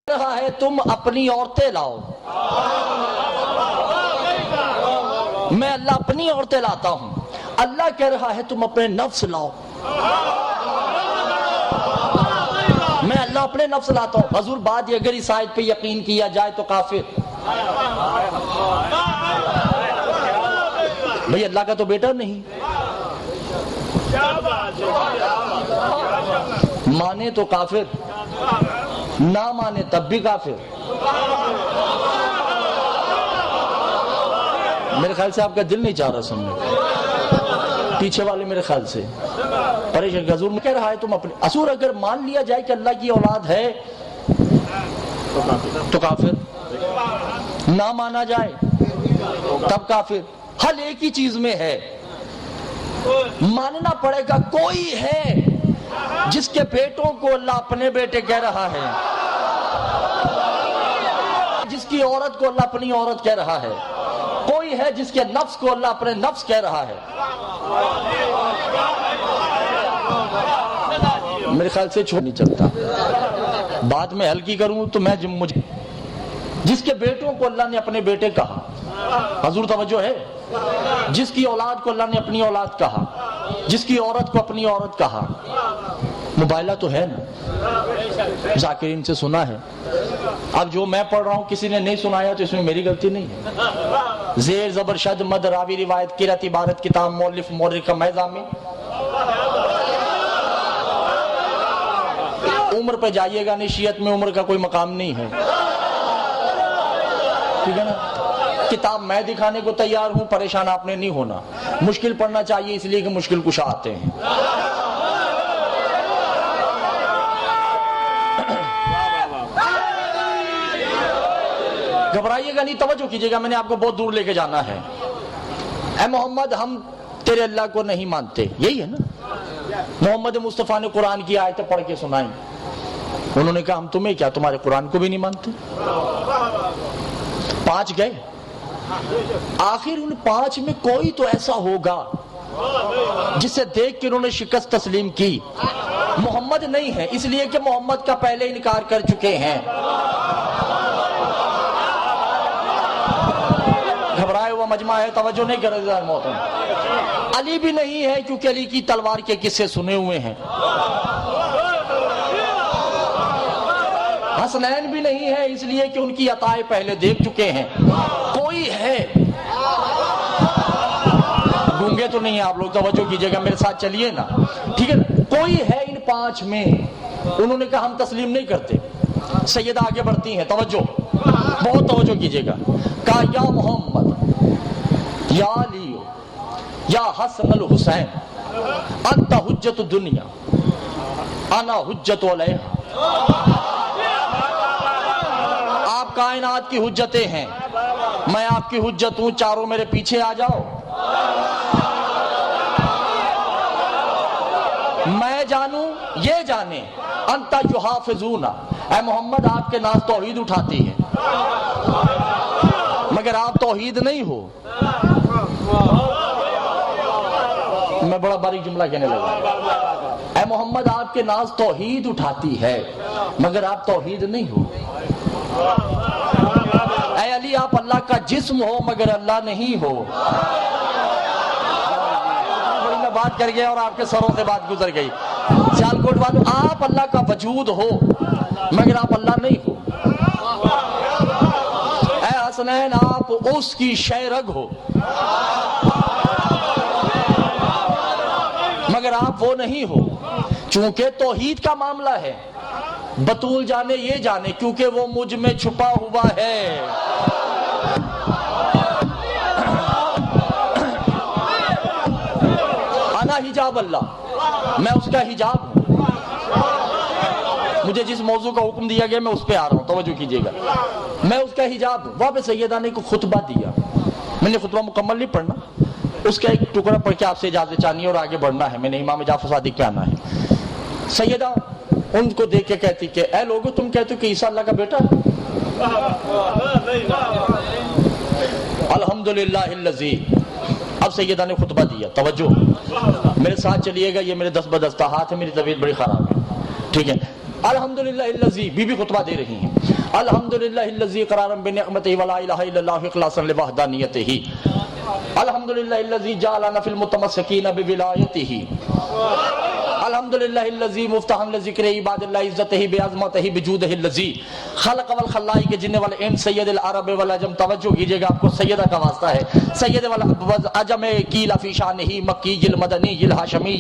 رہا ہے تم اپنی عورتیں لاؤ، میں اللہ اپنی عورتیں لاتا ہوں، اللہ کہہ رہا ہے تم اپنے نفس لاؤ، میں اللہ اپنے نفس لاتا ہوں۔ حضور بات یہ اگر اس آیت پہ یقین کیا جائے تو کافر، بھئی اللہ کا تو بیٹا نہیں، مانے تو کافر، نہ مانے تب بھی کافر۔ میرے خیال سے آپ کا دل نہیں چاہ رہا سننے، پیچھے والے میرے خیال سے پریشان۔ حضور میں کہہ رہا ہے تم اپنے حضور اگر مان لیا جائے کہ اللہ کی اولاد ہے تو کافر، نہ مانا جائے تب کافر۔ حل ایک ہی چیز میں ہے، ماننا پڑے گا کوئی ہے جس کے بیٹوں کو اللہ اپنے بیٹے کہہ رہا ہے، جس کی عورت کو اللہ اپنی عورت کہہ رہا ہے، کوئی ہے جس کے نفس کو اللہ اپنے نفس کہہ رہا ہے۔ میرے خیال سے چھوڑ نہیں چلتا، بات میں ہلکی کروں تو مجھے جس کے بیٹوں کو اللہ نے اپنے بیٹے کہا، حضور توجہ ہے، جس کی اولاد کو اللہ نے اپنی اولاد کہا، جس کی عورت کو اپنی عورت کہا، مبالغہ تو ہے نا، ذاکرین سے سنا ہے۔ اب جو میں پڑھ رہا ہوں کسی نے نہیں سنایا تو اس میں میری غلطی نہیں ہے۔ زیر زبر شد مد راوی روایت قرأت عبارت کتاب مؤلف مورخ میزامی، عمر پہ جائیے گا نہیں، شیعت میں عمر کا کوئی مقام نہیں ہے، ٹھیک ہے نا۔ کتاب میں دکھانے کو تیار ہوں، پریشان آپ نے نہیں ہونا۔ مشکل پڑھنا چاہیے اس لیے کہ مشکل کشا آتے ہیں۔ گھبرائیے گا نہیں، توجہ کیجیے گا، میں نے آپ کو بہت دور لے کے جانا ہے۔ اے محمد ہم تیرے اللہ کو نہیں مانتے، یہی ہے نا۔ محمد مصطفیٰ نے قرآن کی آیتیں پڑھ کے سنائیں، انہوں نے کہا ہم تمہیں کیا، تمہارے قرآن کو بھی نہیں مانتے۔ 5 گئے، آخر ان 5 میں کوئی تو ایسا ہوگا جسے دیکھ کے انہوں نے شکست تسلیم کی۔ محمد نہیں ہے، اس لیے کہ محمد کا پہلے انکار کر چکے ہیں۔ گھبرائے ہوا مجمع ہے، توجہ نہیں کر رہے محترم۔ علی بھی نہیں ہے کیونکہ علی کی تلوار کے قصے سنے ہوئے ہیں۔ حسنین بھی نہیں ہے اس لیے کہ ان کی عطائیں پہلے دیکھ چکے ہیں۔ کوئی ہے، گونگے تو نہیں ہیں آپ لوگ، توجہ کیجئے گا، میرے ساتھ چلیے نا، ٹھیک ہے نا۔ کوئی ہے ان 5 میں، انہوں نے کہا ہم تسلیم نہیں کرتے۔ سیدہ آگے بڑھتی ہیں، توجہ، بہت توجہ کیجئے گا۔ کہا یا محمد، یا علی، یا حسن الحسین، انت حجت الدنیا انا حجت علیہا۔ آپ کائنات کی حجتیں ہیں، میں آپ کی حجت ہوں، چاروں میرے پیچھے آ جاؤ۔ میں جانوں یہ جانے، انت یحافظون، اے محمد آپ کے ناز توحید اٹھاتی ہے مگر آپ توحید نہیں ہو۔ میں بڑا باریک جملہ کہنے لگا، اے محمد آپ کے ناز توحید اٹھاتی ہے مگر آپ توحید نہیں ہو۔ اے علی آپ اللہ کا جسم ہو مگر اللہ نہیں ہو۔ میں بات کر گیا اور آپ کے سروں سے بات گزر گئی۔ سیالکوٹ والوں، آپ اللہ کا وجود ہو مگر آپ اللہ نہیں ہو۔ اے حسنین آپ اس کی شیرگ ہو مگر آپ وہ نہیں ہو۔ چونکہ توحید کا معاملہ ہے، بطول جانے یہ جانے کیونکہ وہ مجھ میں چھپا ہوا ہے۔ انا حجاب اللہ، میں اس کا حجاب ہوں۔ مجھے جس موضوع کا حکم دیا گیا میں اس پہ آ رہا ہوں، توجہ کیجئے گا، میں اس کا حجاب ہوں۔ وہاں پہ سیدہ نے کو خطبہ دیا، میں نے خطبہ مکمل نہیں پڑھنا، اس کا ایک ٹکڑا پڑھ کے آپ سے اجازت چاہنی ہے اور آگے بڑھنا ہے، میں نے امام جعفر صادق پہ آنا ہے۔ سیدہ ان کو دیکھ کے کہتی کہ اے لوگو تم کہتے ہو کہ عیسیٰ اللہ کا بیٹا ہے؟ الحمدللہ الذی، اب سیدہ نے خطبہ دیا، توجہ میرے ساتھ چلیے گا، یہ میرے دست بدستہ ہاتھ ہے، میری طبیعت بڑی خراب ہے، ٹھیک ہے۔ الحمدللہ الذی، بی بی خطبہ دے رہی ہیں، الحمدللہ الذی قرارا بنعمتہ ولا الہ الا اللہ اخلاصا لوحدانیتہ، الحمدللہ الذی جعلنا فی المتمسکین بولایتہ، الحمدللہ الذی مفتحا لذکر عباد اللہ عزتہ بعظمتہ بجودہ الذی خلق والخلائق جن والانس سید العرب والعجم، توجہ کیجئے گا، آپ کو سیدہ کا واسطہ ہے، سید والعجم قیل فی شانہ مکی المدنی الہاشمی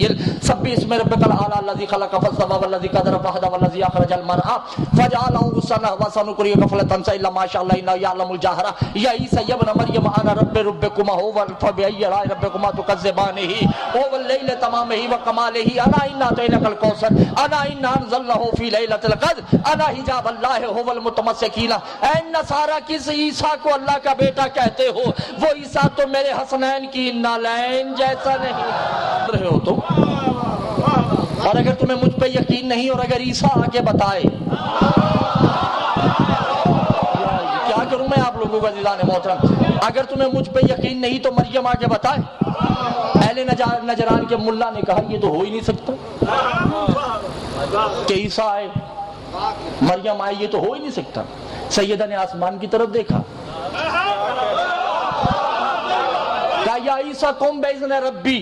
سبح اسم ربک الاعلی الذی خلق فسوی والذی قدر فہدی والذی اخرج المرعى فجعلہ غثاء وسنقرئک فلا تنسى الا ما شاء اللہ انہ یعلم الجہر یا عیسی ابن مریم انا ربکما هو فبأي آلاء ربکما تکذبان هو الليل تمامہ وکمالہ انا انا اعطیناک الکوثر انا انا انزلناہ فی لیلۃ القدر انا حجاب اللہ هو المتمسکین۔ اے نصارہ کس عیسیٰ کو اللہ کا بیٹا کہتے ہو؟ وہ عیسیٰ تو میرے حسنین کی نالین جیسا نہیں رہے ہو تم، اور اگر تمہیں مجھ پہ یقین نہیں اور اگر عیسیٰ آگے بتائے، کیا کروں میں آپ لوگوں کا عزیزان محترم، اگر تمہیں مجھ پہ یقین نہیں تو مریم آگے بتائے۔ اہل نجران کے ملا نے کہا یہ تو ہو ہی نہیں سکتا کہ عیسیٰ آئے مریم آئے، یہ تو ہو ہی نہیں سکتا۔ سیدہ نے آسمان کی طرف دیکھا، کہا یا عیسیٰ قم بإذن ربی،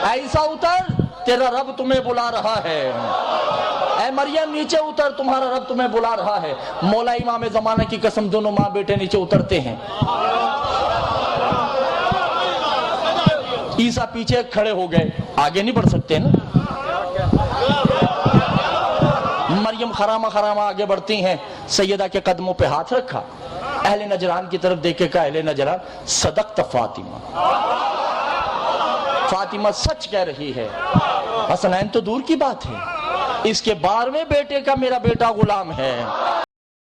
اے عیسیٰ اتر، تیرا رب تمہیں بلا رہا ہے، اے مریم نیچے اتر، تمہارا رب تمہیں بلا رہا ہے۔ مولا امام زمانہ کی قسم دونوں ماں بیٹے نیچے اترتے ہیں، عیسیٰ پیچھے کھڑے ہو گئے، آگے نہیں بڑھ سکتے نا، مریم خرامہ خرامہ آگے بڑھتی ہیں، سیدہ کے قدموں پہ ہاتھ رکھا، اہل نجران کی طرف دیکھ کے کہا اہل نجران صدقت فاطمہ، فاطمہ سچ کہہ رہی ہے، حسنین تو دور کی بات ہے، اس کے 12ویں بیٹے کا میرا بیٹا غلام ہے۔